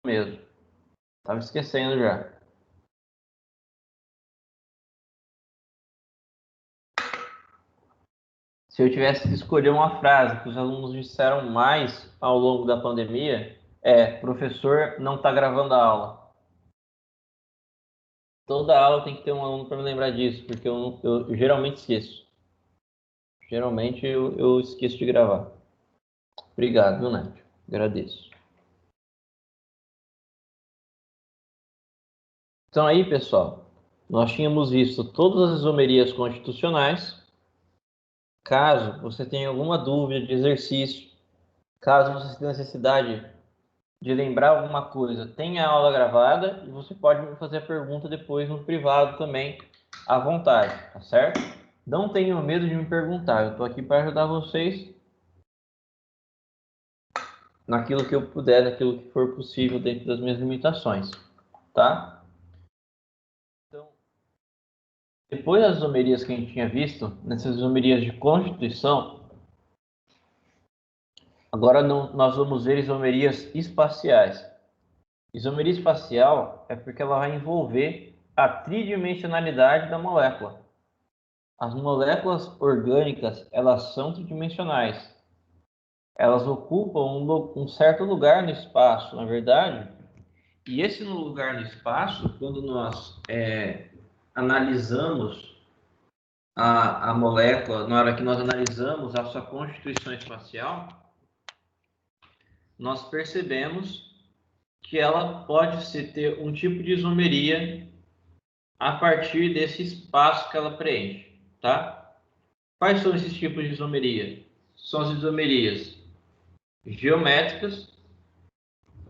mesmo. Tava esquecendo já. Se eu tivesse que escolher uma frase que os alunos disseram mais ao longo da pandemia, professor não está gravando a aula. Toda aula tem que ter um aluno para me lembrar disso, porque eu geralmente esqueço. Geralmente eu esqueço de gravar. Obrigado, viu, Nath? Agradeço. Então aí, pessoal, nós tínhamos visto todas as isomerias constitucionais. Caso você tenha alguma dúvida de exercício, caso você tenha necessidade de lembrar alguma coisa, tenha a aula gravada e você pode me fazer a pergunta depois no privado também, à vontade, tá certo? Não tenham medo de me perguntar, eu estou aqui para ajudar vocês naquilo que eu puder, naquilo que for possível dentro das minhas limitações, tá? Então, depois das isomerias que a gente tinha visto, nessas isomerias de constituição, agora nós vamos ver isomerias espaciais. Isomeria espacial é porque ela vai envolver a tridimensionalidade da molécula. As moléculas orgânicas, elas são tridimensionais. Elas ocupam um certo lugar no espaço, na verdade. E esse lugar no espaço, quando nós analisamos a molécula, na hora que nós analisamos a sua constituição espacial, nós percebemos que ela pode ter um tipo de isomeria a partir desse espaço que ela preenche, tá? Quais são esses tipos de isomeria? São as isomerias geométricas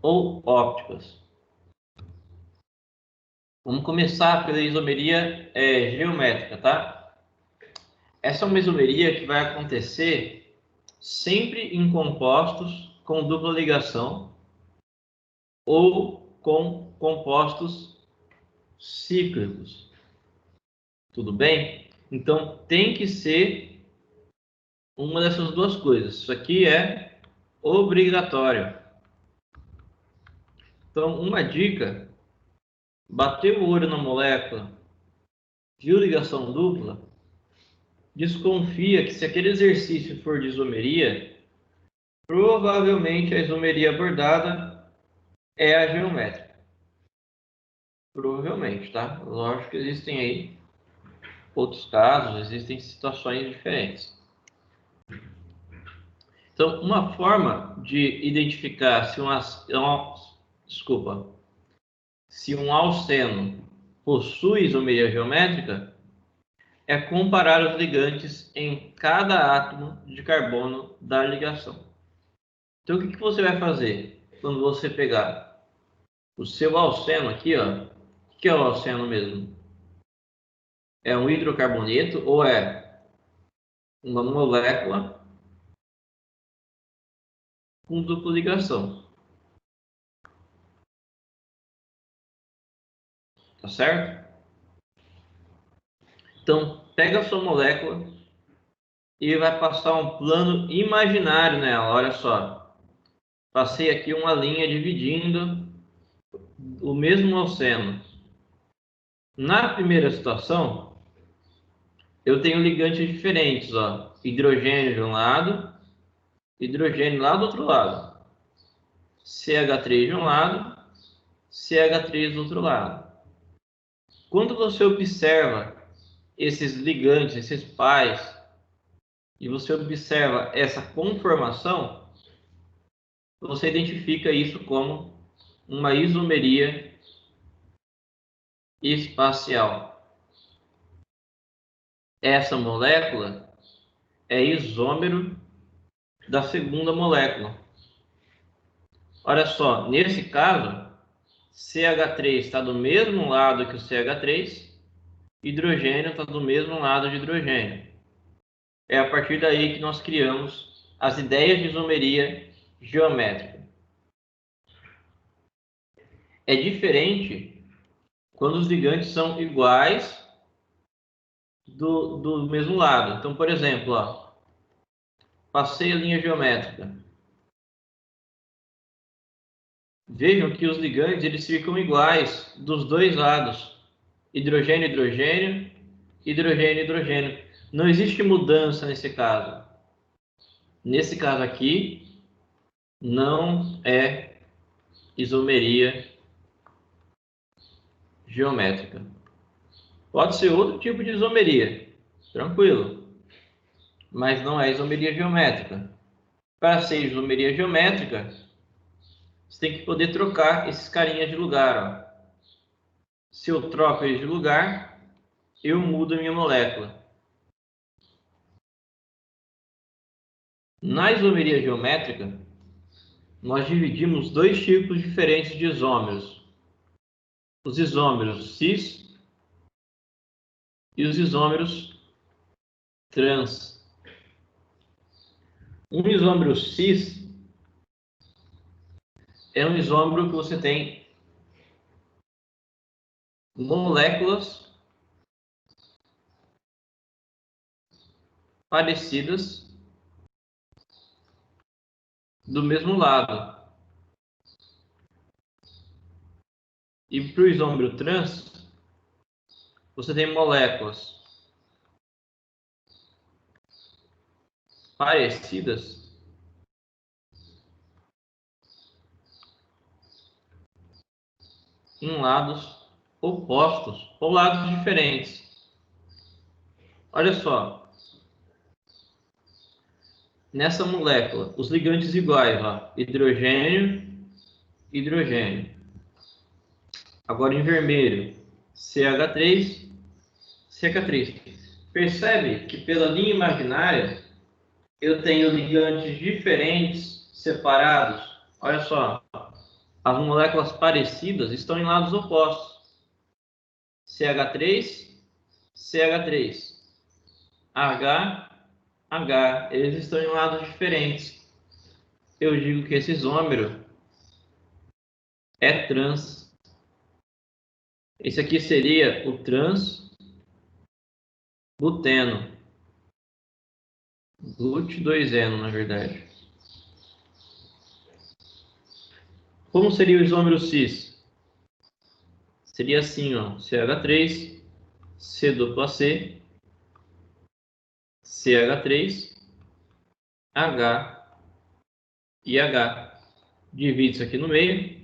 ou ópticas. Vamos começar pela isomeria geométrica, tá? Essa é uma isomeria que vai acontecer sempre em compostos com dupla ligação ou com compostos cíclicos. Tudo bem? Então tem que ser uma dessas duas coisas. Isso aqui é obrigatório. Então, uma dica: bateu o olho na molécula, viu ligação dupla, desconfia que se aquele exercício for de isomeria, provavelmente a isomeria abordada é a geométrica. Provavelmente, tá? Lógico que existem aí outros casos, existem situações diferentes. Então, uma forma de identificar se se um alceno possui isomeria geométrica é comparar os ligantes em cada átomo de carbono da ligação. Então, o que você vai fazer quando você pegar o seu alceno aqui, ó? O que é o alceno mesmo? É um hidrocarboneto ou é uma molécula com dupla ligação? Tá certo? Então, pega a sua molécula e vai passar um plano imaginário nela. Olha só. Passei aqui uma linha dividindo o mesmo alceno. Na primeira situação, eu tenho ligantes diferentes, ó. Hidrogênio de um lado, hidrogênio lá do outro lado. CH3 de um lado, CH3 do outro lado. Quando você observa esses ligantes, esses pais, e você observa essa conformação, você identifica isso como uma isomeria espacial. Essa molécula é isômero da segunda molécula. Olha só, nesse caso, CH3 está do mesmo lado que o CH3, hidrogênio está do mesmo lado de hidrogênio. É a partir daí que nós criamos as ideias de isomeria geométrica. É diferente quando os ligantes são iguais do mesmo lado. Então, por exemplo, ó, passei a linha geométrica. Vejam que os ligantes eles ficam iguais dos dois lados. Hidrogênio, hidrogênio, hidrogênio, hidrogênio. Não existe mudança nesse caso. Nesse caso aqui, não é isomeria geométrica. Pode ser outro tipo de isomeria, tranquilo, mas não é isomeria geométrica. Para ser isomeria geométrica, você tem que poder trocar esses carinhas de lugar. Ó. Se eu troco eles de lugar, eu mudo a minha molécula. Na isomeria geométrica, nós dividimos dois tipos diferentes de isômeros. Os isômeros cis e os isômeros trans. Um isômero cis é um isômero que você tem moléculas parecidas do mesmo lado. E para o isômero trans, você tem moléculas parecidas em lados opostos ou lados diferentes. Olha só, nessa molécula, os ligantes iguais, ó, hidrogênio, hidrogênio. Agora em vermelho, CH3, CH3. Percebe que pela linha imaginária eu tenho ligantes diferentes separados. Olha só, as moléculas parecidas estão em lados opostos. CH3, CH3. H, H. Eles estão em lados diferentes. Eu digo que esse isômero é trans. Esse aqui seria o transbuteno. But2eno, na verdade. Como seria o isômero cis? Seria assim, ó, CH3, C dupla C, CH3, H e H. Divide isso aqui no meio.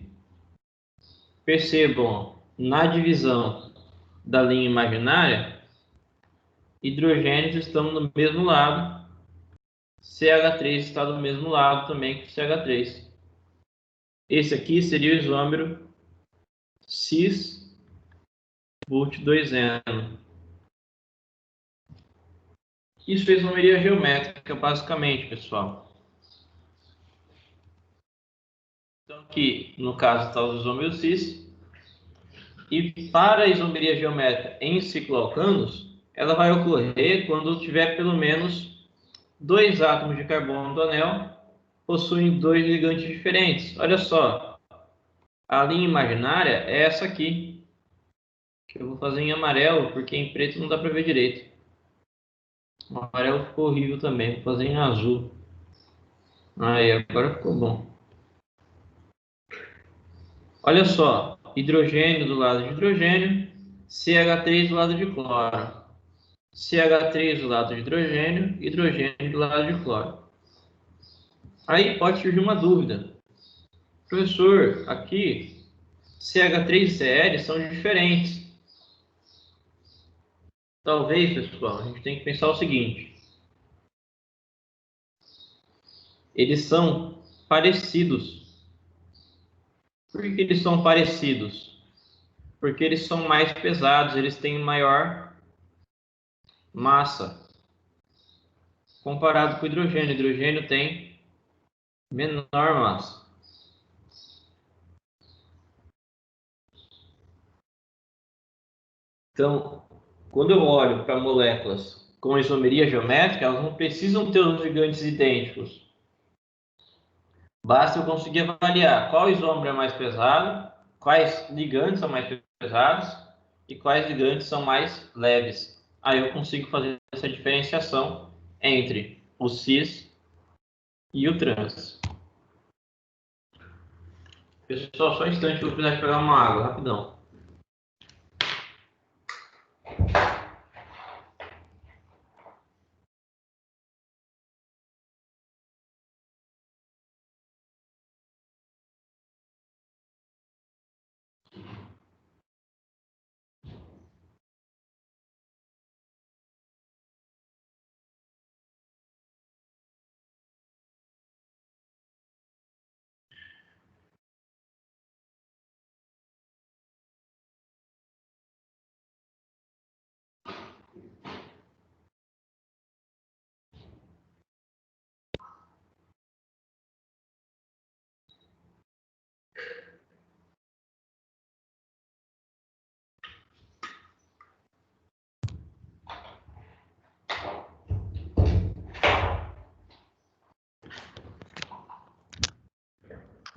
Percebam, na divisão da linha imaginária, hidrogênios estão do mesmo lado, CH3 está do mesmo lado também que CH3. Esse aqui seria o isômero cis-but2eno. Isso é isomeria geométrica, basicamente, pessoal. Então, aqui, no caso, está o isômero cis. E para a isomeria geométrica em cicloalcanos, ela vai ocorrer quando tiver pelo menos dois átomos de carbono do anel possuem dois ligantes diferentes. Olha só, a linha imaginária é essa aqui, que eu vou fazer em amarelo, porque em preto não dá para ver direito. O amarelo ficou horrível também, vou fazer em azul. Aí, agora ficou bom. Olha só, hidrogênio do lado de hidrogênio, CH3 do lado de cloro. CH3 do lado de hidrogênio, hidrogênio do lado de cloro. Aí pode surgir uma dúvida. Professor, aqui CH3 e Cl são diferentes. Talvez, pessoal, a gente tem que pensar o seguinte. Eles são parecidos. Por que eles são parecidos? Porque eles são mais pesados, eles têm maior massa. Comparado com o hidrogênio. O hidrogênio tem menor massa. Então, quando eu olho para moléculas com isomeria geométrica, elas não precisam ter os ligantes idênticos. Basta eu conseguir avaliar qual isômero é mais pesado, quais ligantes são mais pesados e quais ligantes são mais leves. Aí eu consigo fazer essa diferenciação entre o cis e o trans. Pessoal, só um instante, eu vou precisar pegar uma água, rapidão.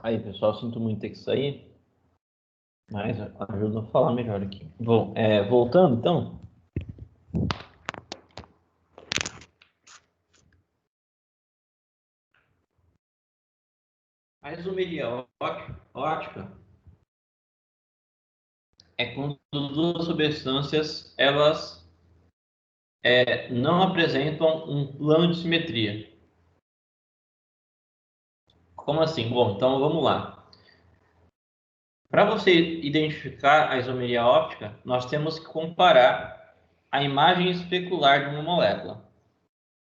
Aí, pessoal, sinto muito ter que sair, mas ajuda a falar melhor aqui. Bom, voltando então. A isomeria ótica é quando duas substâncias elas não apresentam um plano de simetria. Como assim? Bom, então vamos lá. Para você identificar a isomeria óptica, nós temos que comparar a imagem especular de uma molécula.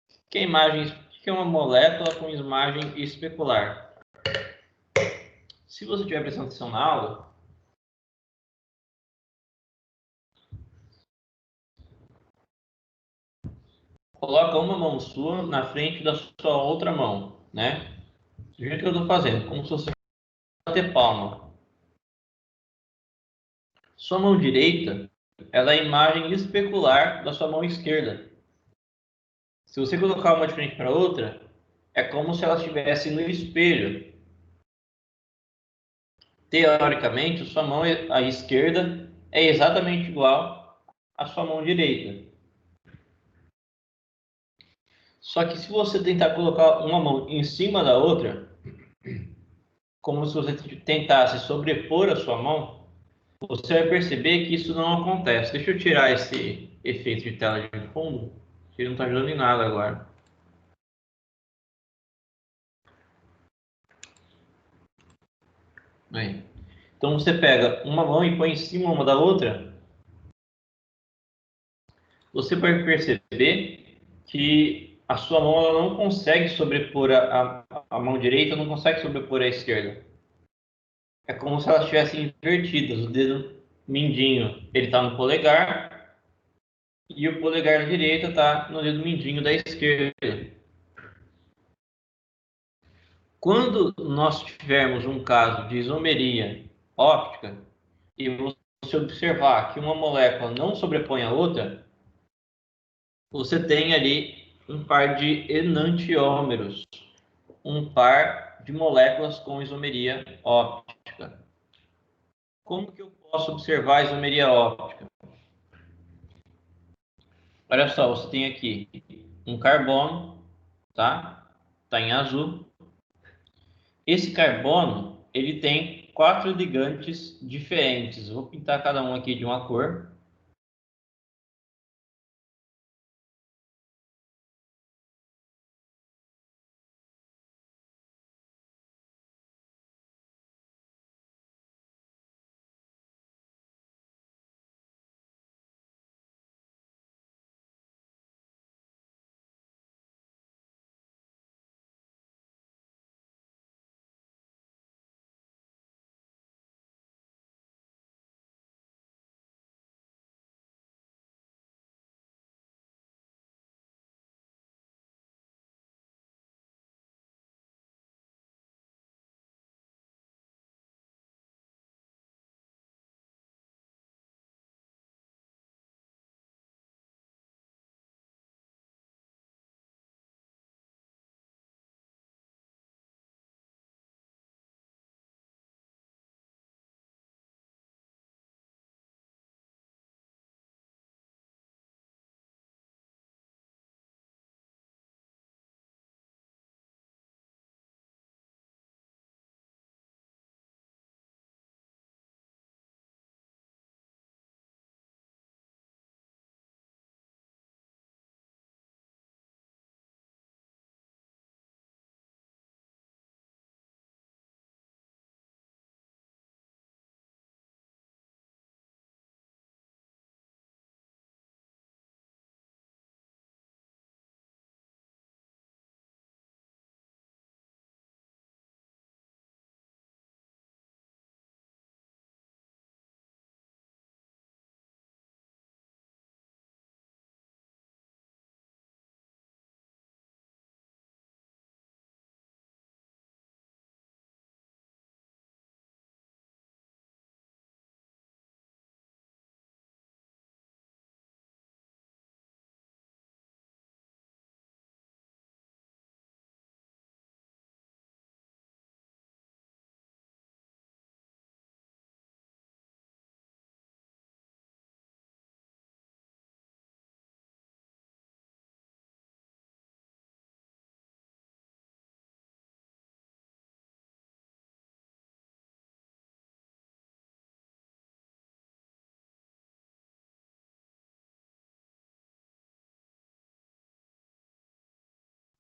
O que é uma molécula com imagem especular? Se você estiver prestando atenção na aula, coloca uma mão sua na frente da sua outra mão, né? Do jeito que eu estou fazendo, como se você bater palma. Sua mão direita, ela é a imagem especular da sua mão esquerda. Se você colocar uma de frente para outra, é como se elas estivessem no espelho. Teoricamente, sua mão à esquerda é exatamente igual à sua mão direita. Só que se você tentar colocar uma mão em cima da outra, como se você tentasse sobrepor a sua mão, você vai perceber que isso não acontece. Deixa eu tirar esse efeito de tela de fundo, que não está ajudando em nada agora. Aí. Então você pega uma mão e põe em cima uma da outra, você vai perceber que a sua mão ela não consegue sobrepor a mão direita, não consegue sobrepor a esquerda. É como se elas estivessem invertidas. O dedo mindinho ele está no polegar e o polegar da direita está no dedo mindinho da esquerda. Quando nós tivermos um caso de isomeria óptica e você observar que uma molécula não sobrepõe a outra, você tem ali um par de enantiômeros, um par de moléculas com isomeria óptica. Como que eu posso observar a isomeria óptica? Olha só, você tem aqui um carbono, tá? Tá em azul. Esse carbono, ele tem 4 ligantes diferentes. Vou pintar cada um aqui de uma cor.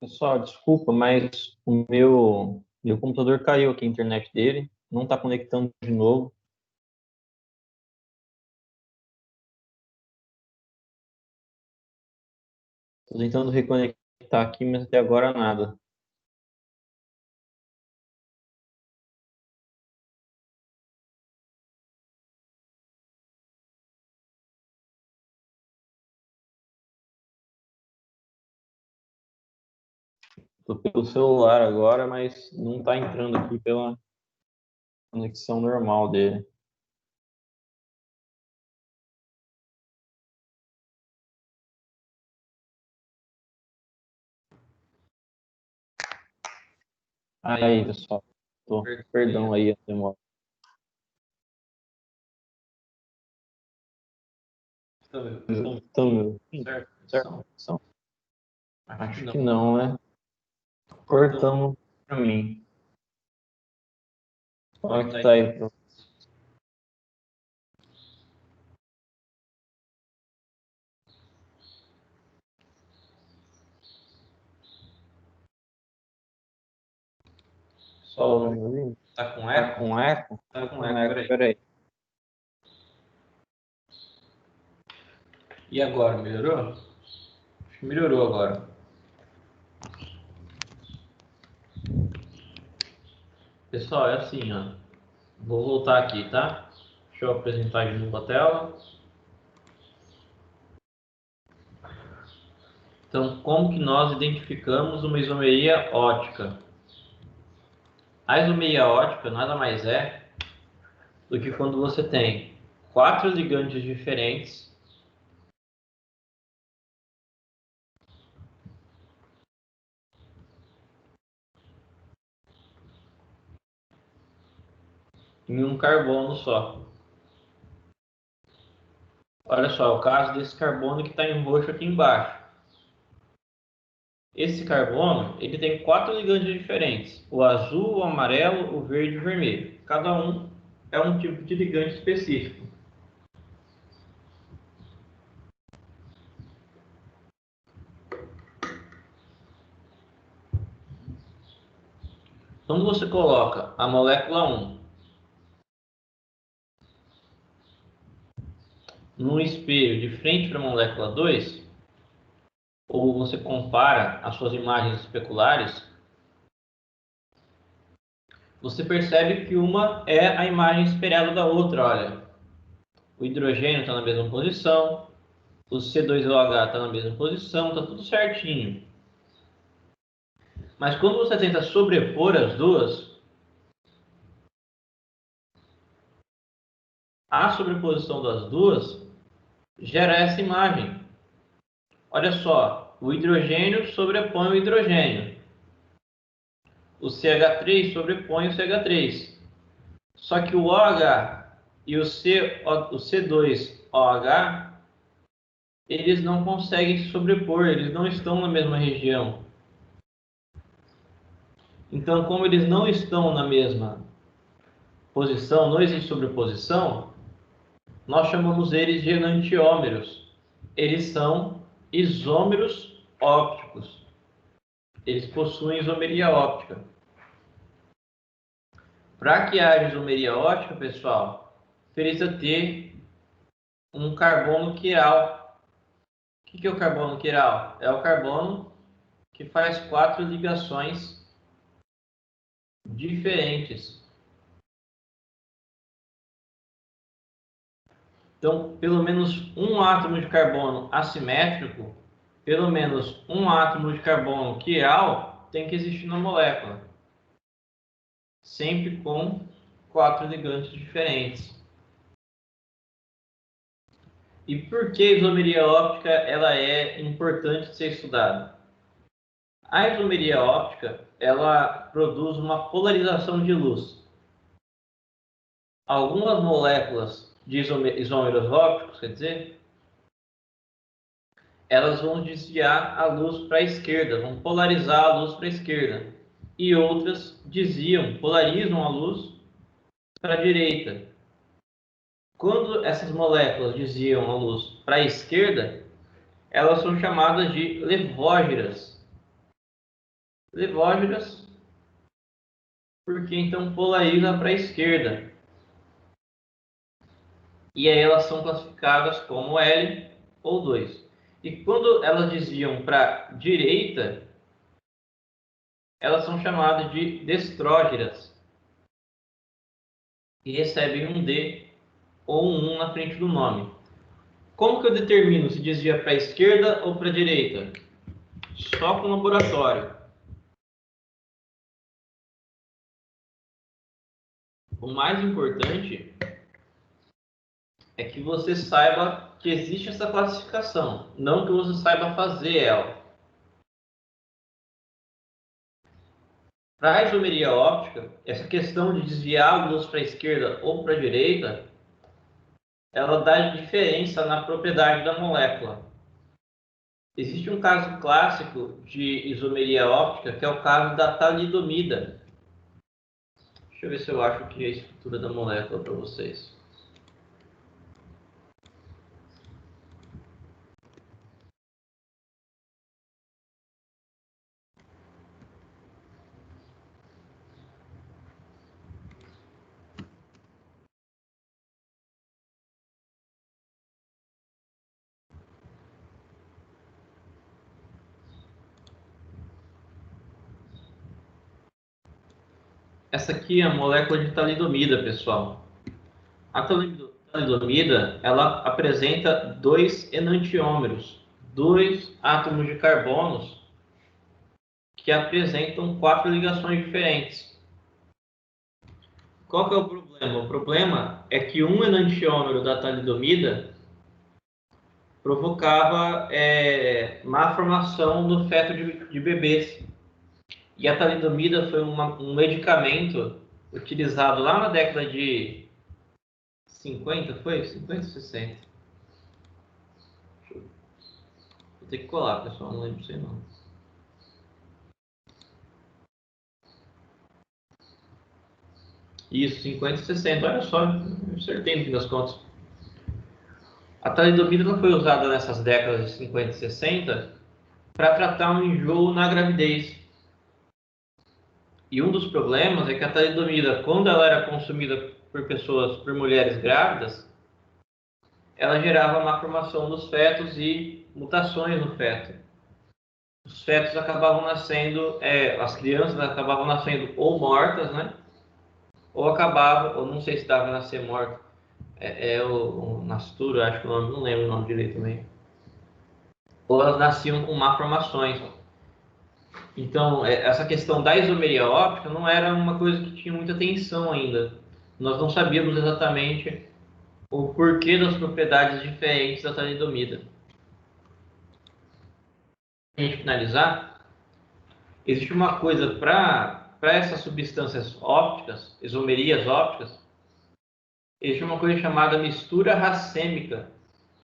Pessoal, desculpa, mas o meu computador caiu aqui, a internet dele, não está conectando de novo. Estou tentando reconectar aqui, mas até agora nada. Estou pelo celular agora, mas não está entrando aqui pela conexão normal dele. Aí, pessoal, perdão aí a demora. Então, certo? Acho que não, né? Cortando para mim. Olha que tá aí. Só tá com eco? Tá com eco? Tá com eco, peraí. E agora, melhorou? Acho que melhorou agora. Pessoal, é assim, ó. Vou voltar aqui, tá? Deixa eu apresentar de novo a tela. Então, como que nós identificamos uma isomeria ótica? A isomeria ótica nada mais é do que quando você tem 4 ligantes diferentes em um carbono só. Olha só, é o caso desse carbono que está em roxo aqui embaixo. Esse carbono ele tem 4 ligantes diferentes: o azul, o amarelo, o verde e o vermelho. Cada um é um tipo de ligante específico. Quando você coloca a molécula 1 num espelho de frente para a molécula 2, ou você compara as suas imagens especulares, você percebe que uma é a imagem espelhada da outra. Olha, o hidrogênio está na mesma posição, o C2OH está na mesma posição, está tudo certinho. Mas quando você tenta sobrepor as duas, a sobreposição das duas gera essa imagem. Olha só, o hidrogênio sobrepõe o hidrogênio. O CH3 sobrepõe o CH3. Só que o OH e o C2OH, eles não conseguem se sobrepor, eles não estão na mesma região. Então, como eles não estão na mesma posição, não existe sobreposição, nós chamamos eles de enantiômeros. Eles são isômeros ópticos. Eles possuem isomeria óptica. Para que haja isomeria óptica, pessoal, precisa ter um carbono quiral. O que é o carbono quiral? É o carbono que faz 4 ligações diferentes. Então, pelo menos um átomo de carbono assimétrico, pelo menos um átomo de carbono quiral tem que existir na molécula. Sempre com 4 ligantes diferentes. E por que a isomeria óptica ela é importante de ser estudada? A isomeria óptica ela produz uma polarização de luz. Algumas moléculas de isômeros ópticos, quer dizer, elas vão desviar a luz para a esquerda, vão polarizar a luz para a esquerda. E outras polarizam a luz para a direita. Quando essas moléculas desviam a luz para a esquerda, elas são chamadas de levógeras. levógenas, porque então polariza para a esquerda. E aí elas são classificadas como L ou 2. E quando elas desviam para a direita, elas são chamadas de destrógeras e recebem um D ou um 1 na frente do nome. Como que eu determino se desvia para a esquerda ou para a direita? Só com o laboratório. O mais importante é que você saiba que existe essa classificação, não que você saiba fazer ela. Para a isomeria óptica, essa questão de desviar a luz para a esquerda ou para a direita, ela dá diferença na propriedade da molécula. Existe um caso clássico de isomeria óptica, que é o caso da talidomida. Deixa eu ver se eu acho aqui a estrutura da molécula para vocês. Essa aqui é a molécula de talidomida, pessoal. A talidomida, ela apresenta dois enantiômeros, dois átomos de carbonos que apresentam 4 ligações diferentes. Qual que é o problema? O problema é que um enantiômero da talidomida provocava má formação no feto de bebês. E a talidomida foi um medicamento utilizado lá na década de 50, foi? 50 ou 60? Vou ter que colar, pessoal, não lembro disso aí não. Isso, 50 e 60, olha só, eu acertei no fim das contas. A talidomida foi usada nessas décadas de 50 e 60 para tratar um enjoo na gravidez. E um dos problemas é que a talidomida, quando ela era consumida por pessoas, por mulheres grávidas, ela gerava má formação dos fetos e mutações no feto. Os fetos acabavam nascendo, as crianças acabavam nascendo ou mortas, né? Ou acabavam, ou não sei se estava a nascer morto, o nascituro, acho que o nome, não lembro o nome direito também. Ou elas nasciam com malformações. Então, essa questão da isomeria óptica não era uma coisa que tinha muita atenção ainda. Nós não sabíamos exatamente o porquê das propriedades diferentes da talidomida. Para a gente finalizar, existe uma coisa para essas substâncias ópticas, isomerias ópticas, existe uma coisa chamada mistura racêmica,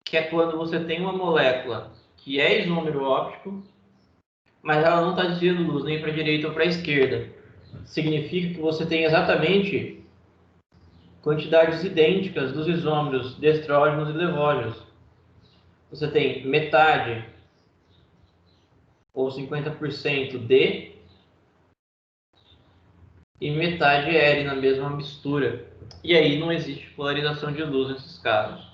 que é quando você tem uma molécula que é isômero óptico, mas ela não está desviando luz nem para a direita ou para a esquerda. Significa que você tem exatamente quantidades idênticas dos isômeros de estrógenos e levógenos. Você tem metade ou 50% D e metade L na mesma mistura. E aí não existe polarização de luz nesses casos.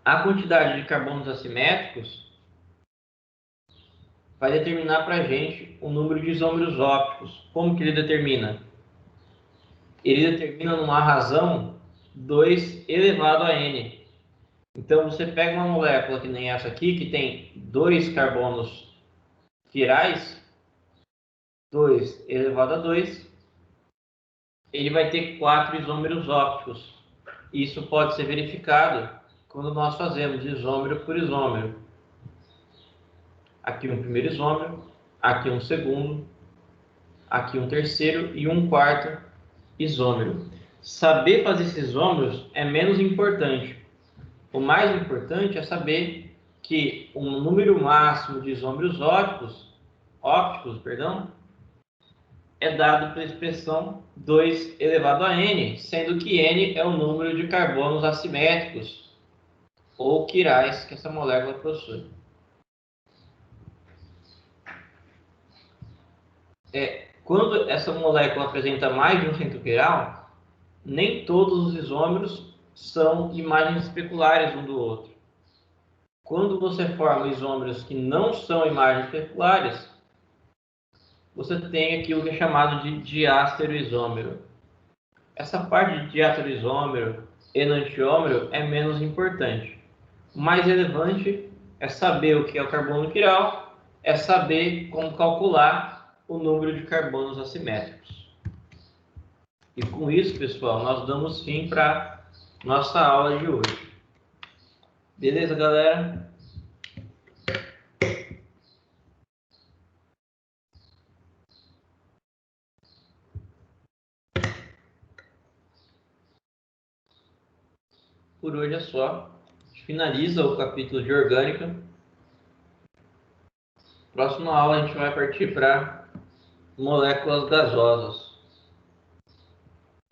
A quantidade de carbonos assimétricos vai determinar para a gente o número de isômeros ópticos. Como que ele determina? Ele determina numa razão 2 elevado a n. Então, você pega uma molécula que nem essa aqui, que tem 2 carbonos quirais, 2 elevado a 2, ele vai ter 4 isômeros ópticos. Isso pode ser verificado quando nós fazemos isômero por isômero. Aqui um primeiro isômero, aqui um segundo, aqui um terceiro e um quarto isômero. Saber fazer esses isômeros é menos importante. O mais importante é saber que o número máximo de isômeros ópticos, é dado pela expressão 2 elevado a n, sendo que n é o número de carbonos assimétricos ou quirais que essa molécula possui. Quando essa molécula apresenta mais de um centro quiral, nem todos os isômeros são imagens especulares um do outro. Quando você forma isômeros que não são imagens especulares, você tem aquilo que é chamado de diastereoisômero. Essa parte de diastereoisômero e enantiômero é menos importante. O mais relevante é saber o que é o carbono quiral, é saber como calcular o número de carbonos assimétricos. E com isso, pessoal, nós damos fim para nossa aula de hoje. Beleza, galera? Por hoje é só. A gente finaliza o capítulo de orgânica. Próxima aula a gente vai partir para moléculas gasosas.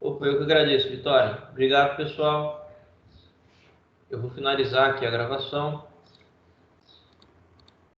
Opa, eu que agradeço, Vitória. Obrigado, pessoal. Eu vou finalizar aqui a gravação.